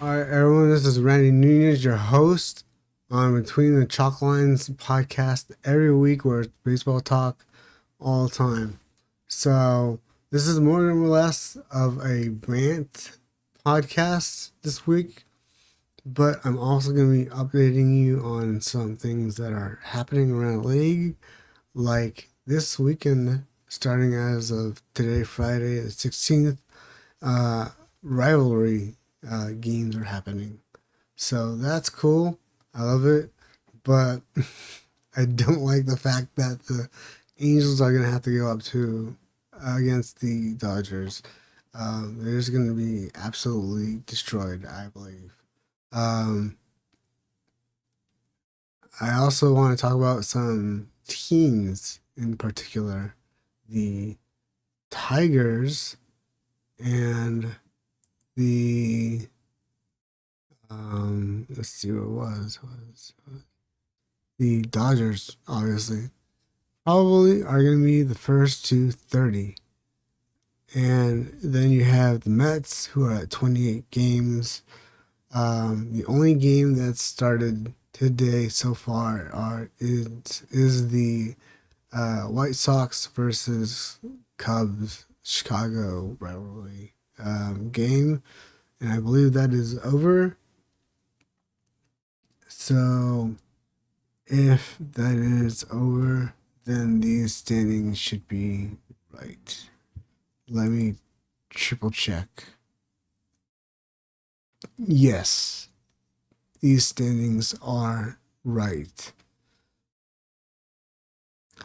All right, everyone, this is Randy Nunez, your host on Between the Chalk Lines podcast every week where it's baseball talk all the time. So, this is more or less of a rant podcast this week, but I'm also going to be updating you on some things that are happening around the league, like this weekend, starting as of today, Friday the 16th, rivalry games are happening. So that's cool. I love it. But I don't like the fact that the Angels are going to have to go up to against the Dodgers. They're just going to be absolutely destroyed, I believe. Um, I also want to talk about some teams in particular. The Tigers and the let's see what it was the Dodgers, obviously, probably are going to be the first to 30. And then you have the Mets, who are at 28 games. The only game that started today so far is the White Sox versus Cubs Chicago rivalry game. And I believe that is over. So if that is over, then these standings should be right. Let me triple check. Yes, these standings are right.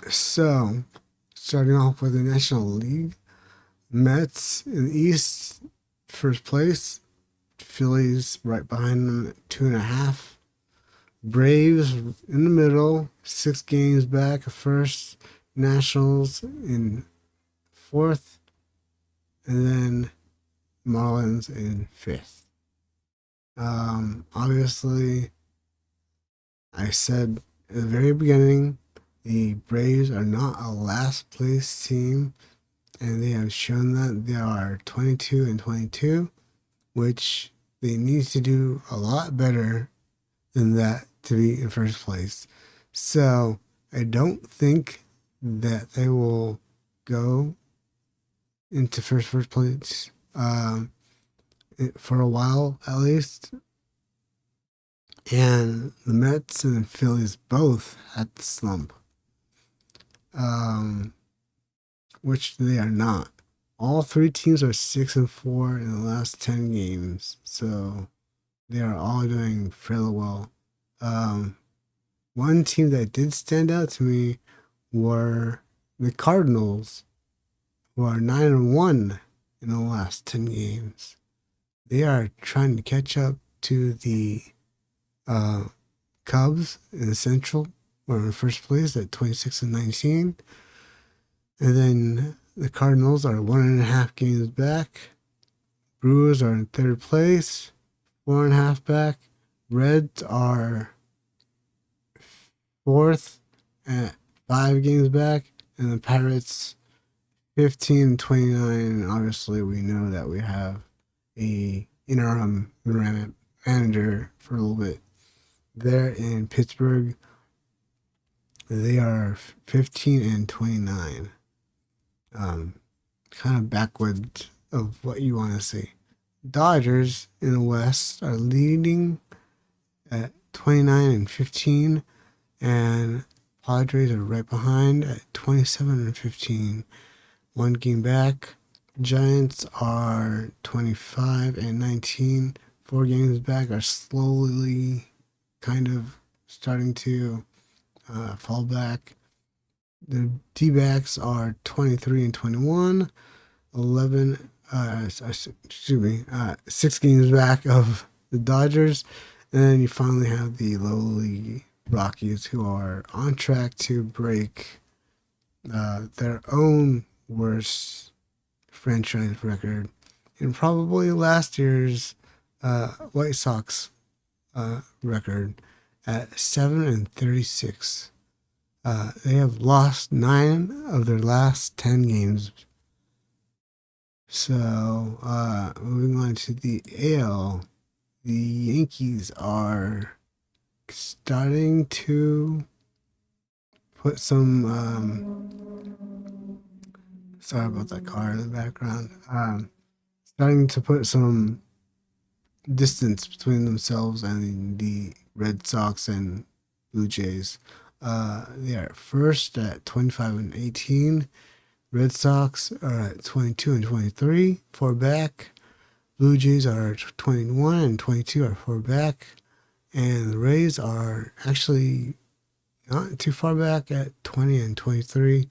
So, starting off with the National League, Mets in the East, first place. Phillies right behind them at 2.5. Braves in the middle, 6 games back of first. Nationals in fourth, and then Marlins in fifth. Obviously, I said at the very beginning, the Braves are not a last place team, and they have shown that they are 22-22, which they need to do a lot better than that to be in first place. So I don't think that they will go into first place for a while at least. And the Mets and the Phillies both had the slump, which they are not. All 3 teams are 6-4 in the last 10 games, so they are all doing fairly well. One team that did stand out to me were the Cardinals, who are 9-1 in the last 10 games. They are trying to catch up to the Cubs in the Central, who are in first place at 26-19. And then the Cardinals are 1.5 games back. Brewers are in third place, 4.5 back. Reds are fourth at 5 games back. And the Pirates 15-29. And obviously, we know that we have a interim manager for a little bit there in Pittsburgh. They are 15-29. Kind of backwards of what you want to see. Dodgers in the West are leading at 29-15, and Padres are right behind at 27-15. 1 game back. Giants are 25-19. 4 games back, are slowly kind of starting to fall back. The D-backs are 23-21, 6 games back of the Dodgers. And then you finally have the lowly Rockies, who are on track to break their own worst franchise record and probably last year's White Sox record at 7-36. They have lost 9 of their last 10 games. So, moving on to the AL, the Yankees are starting to put some. Sorry about that car in the background. Starting to put some distance between themselves and the Red Sox and Blue Jays. They are first at 25 and 18. Red Sox are at 22 and 23, four back. Blue Jays are 21 and 22, are four back. And the Rays are actually not too far back at 20 and 23,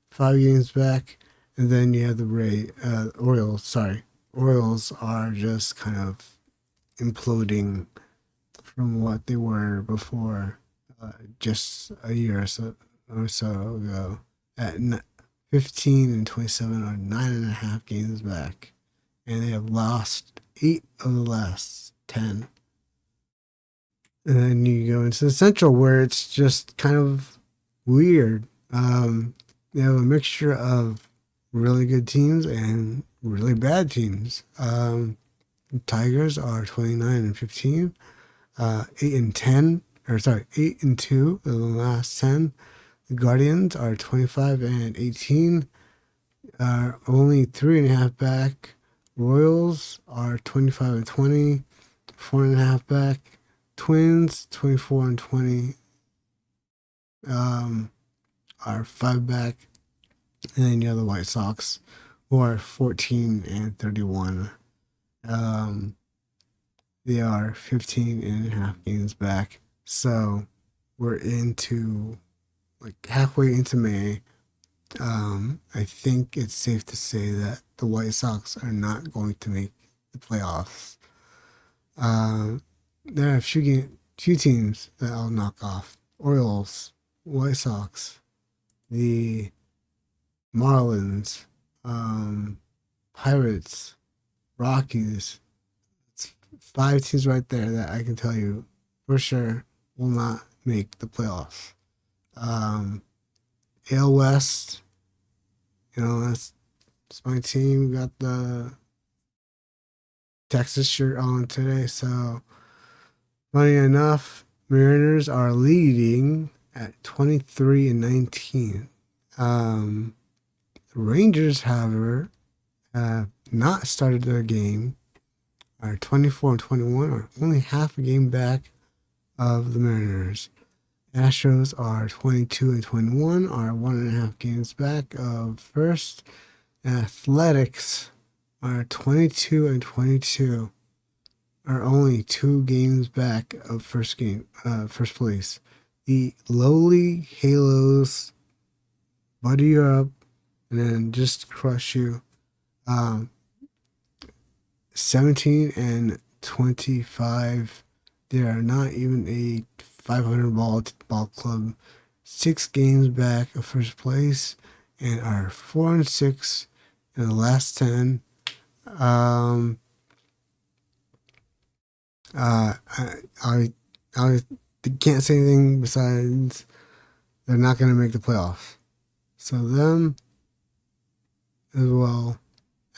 5 games back. And then you have the Orioles. Sorry, Orioles are just kind of imploding from what they were before, just a year or so ago. At 15 and 27, are 9.5 games back, and they have lost 8 of the last 10. And then you go into the Central, where it's just kind of weird. They have a mixture of really good teams and really bad teams. Tigers are 29 and 15, 8 and 10, or sorry, 8 and 2 of the last 10. The Guardians are 25 and 18, are only 3.5 back. Royals are 25 and 20, 4.5 back. Twins 24 and 20, are 5 back. And then you have the White Sox, who are 14 and 31. They are 15.5 games back. So we're into halfway into May. I think it's safe to say that the White Sox are not going to make the playoffs. There are a few teams that I'll knock off: Orioles, White Sox, the Marlins, Pirates, Rockies. It's 5 teams right there that I can tell you for sure will not make the playoffs. AL West, that's my team. Got the Texas shirt on today, so funny enough, Mariners are leading at 23 and 19. Rangers, however, have not started their game, are 24 and 21, are only half a game back of the Mariners. Astros are 22 and 21, are 1.5 games back of first. Athletics are 22 and 22, are only 2 games back of first place. The lowly Halos butter you up and then just crush you. 17 and 25. They are not even a 500 ball club. 6 games back of first place, and are 4 and 6 in the last 10. I can't say anything besides they're not going to make the playoffs. So them as well,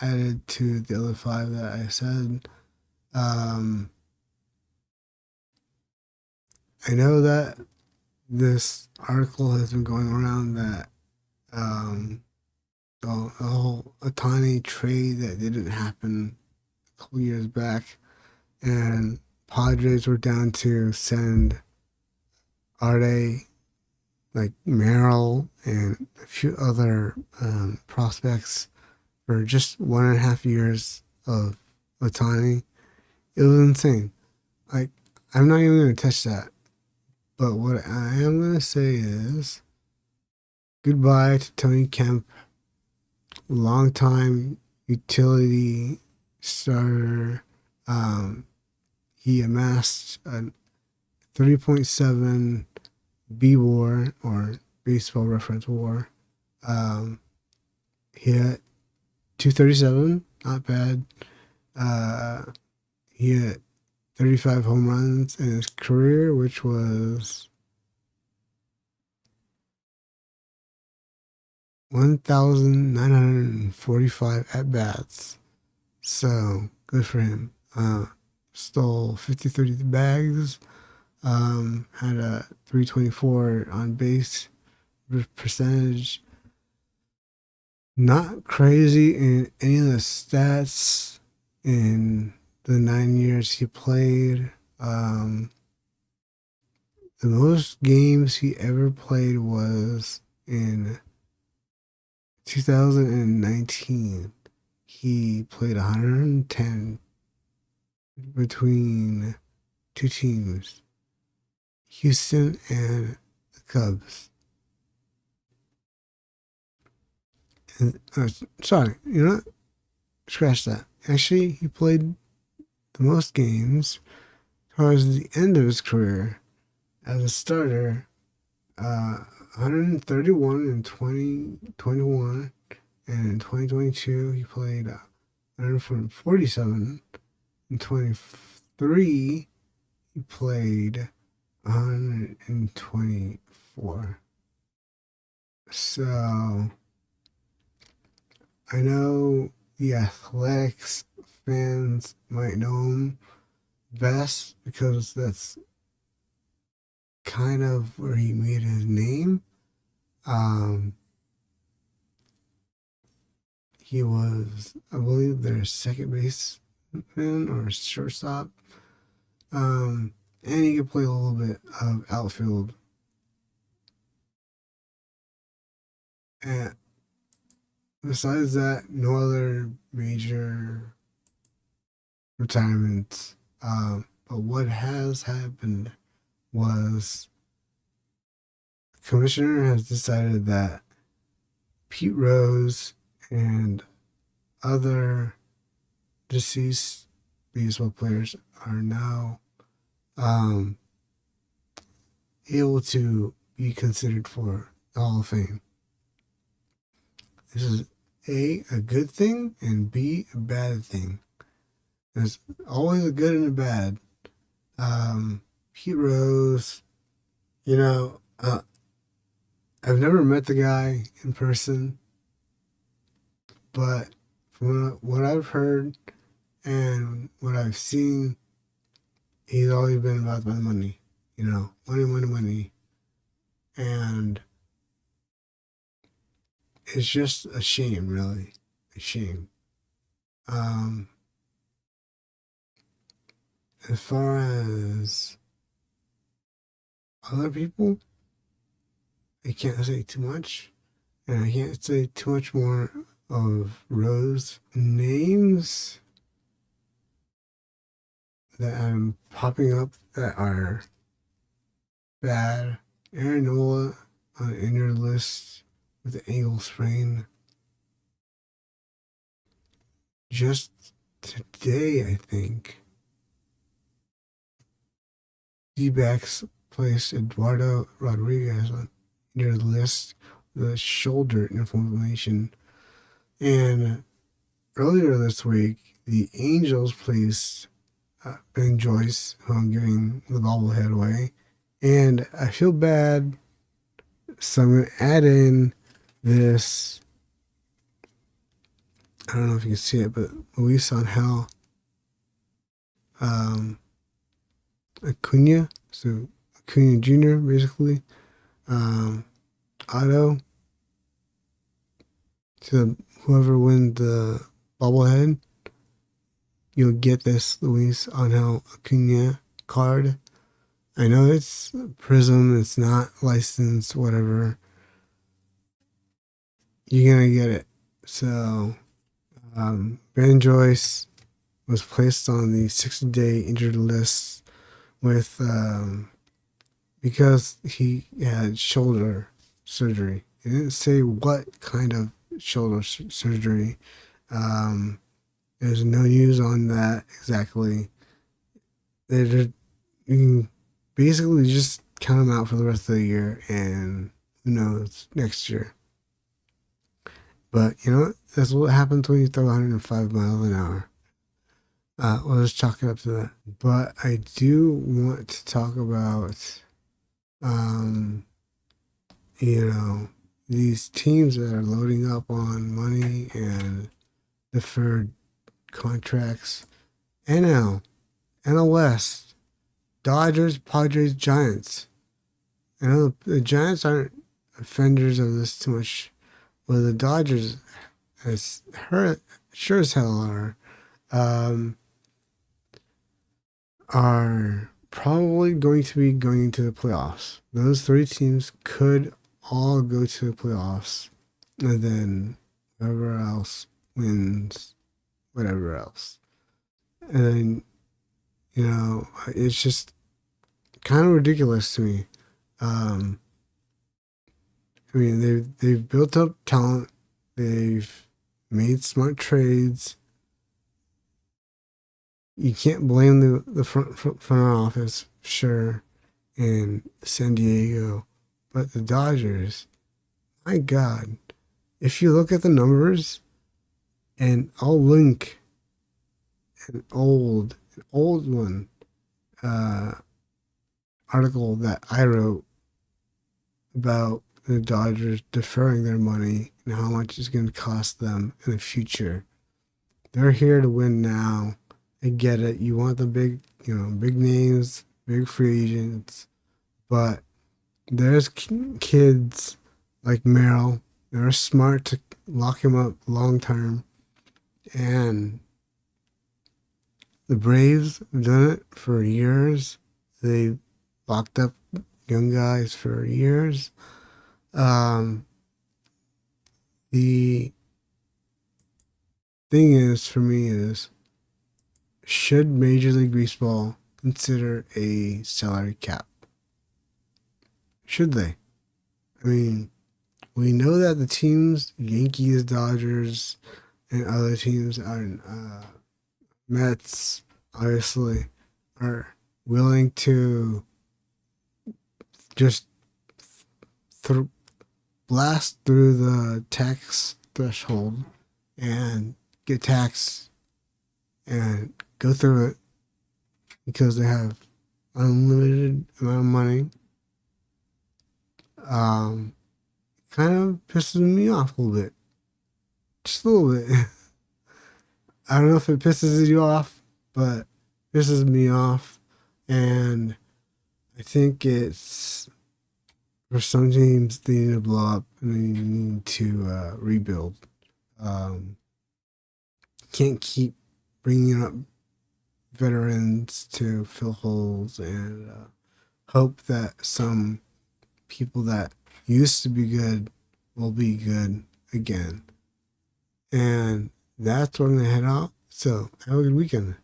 added to the other 5 that I said. I know that this article has been going around that the whole Otani trade that didn't happen a couple years back, and Padres were down to send Arte, Merrill, and a few other prospects for just 1.5 years of Otani. It was insane. I'm not even going to touch that. But what I am going to say is goodbye to Tony Kemp, longtime utility starter. He amassed a 3.7 B-WAR, or baseball reference WAR. He had 237, not bad. He had 35 home runs in his career, which was 1,945 at-bats. So, good for him. stole 53 bags, had a 324 on base percentage. Not crazy in any of the stats in the 9 years he played. The most games he ever played was in 2019. He played 110 between two teams, Houston and the Cubs. And, sorry, you know what? Scratch that. Actually, he played the most games towards the end of his career as a starter. 131 in 2021, and in 2022 he played 147. In 23 he played 124. So I know the Athletics fans might know him best because that's kind of where he made his name. He was, I believe, their second baseman or shortstop. And he could play a little bit of outfield. And besides that, no other major retirements. But what has happened was the commissioner has decided that Pete Rose and other deceased baseball players are now able to be considered for the Hall of Fame. This is a good thing, and B, a bad thing. There's always a good and a bad. Pete Rose, I've never met the guy in person, but from what I've heard and what I've seen, he's always been about the money. Money, money, money. And it's just a shame, really. A shame. As far as other people, I can't say too much. And I can't say too much more of Rose names that I'm popping up that are bad. Aaron Nola on the injured list with the ankle sprain. Just today, I think, D-backs placed Eduardo Rodriguez on injured list with a shoulder inflammation. And earlier this week, the Angels placed Ben Joyce, who I'm giving the bobblehead away. And I feel bad, so I'm going to add in this. I don't know if you can see it, but Luis Angel Acuna, so Acuna Jr. basically, Otto, to whoever wins the bobblehead, you'll get this Luis Angel Acuna card. I know it's Prism, it's not licensed, whatever. You're gonna get it. So, Ben Joyce was placed on the 60-day injured list with because he had shoulder surgery. It didn't say what kind of shoulder surgery. There's no news on that exactly. You can basically just count them out for the rest of the year, and who knows next year. But you know what? That's what happens when you throw 105 miles an hour. We'll just chalk it up to that. But I do want to talk about, these teams that are loading up on money and deferred contracts. NL NL West, Dodgers, Padres, Giants. I know the Giants aren't offenders of this too much, but the Dodgers, as her, sure as hell um, are probably going to be going into the playoffs. Those three teams could all go to the playoffs, and then whoever else wins, whatever else. And then, it's just kind of ridiculous to me. Um, I mean, they've built up talent, they've made smart trades. You can't blame the front office, sure, in San Diego, but the Dodgers, my God, if you look at the numbers, and I'll link an old one uh, article that I wrote about the Dodgers deferring their money and how much it's going to cost them in the future. They're here to win now. I get it. You want the big names, big free agents, but there's kids like Merrill. They're smart to lock him up long term, and the Braves have done it for years. They locked up young guys for years. Um, the thing is, for me, is should Major League Baseball consider a salary cap? Should they? I mean, we know that the teams, Yankees, Dodgers, and other teams are Mets, obviously, are willing to just blast through the tax threshold and get taxed and go through it because they have unlimited amount of money. Kind of pisses me off a little bit. Just a little bit. I don't know if it pisses you off, but it pisses me off. And I think it's for some teams, they need to blow up and they need to rebuild. Can't keep bringing up veterans to fill holes and hope that some people that used to be good will be good again. And that's where I'm going to head out. So have a good weekend.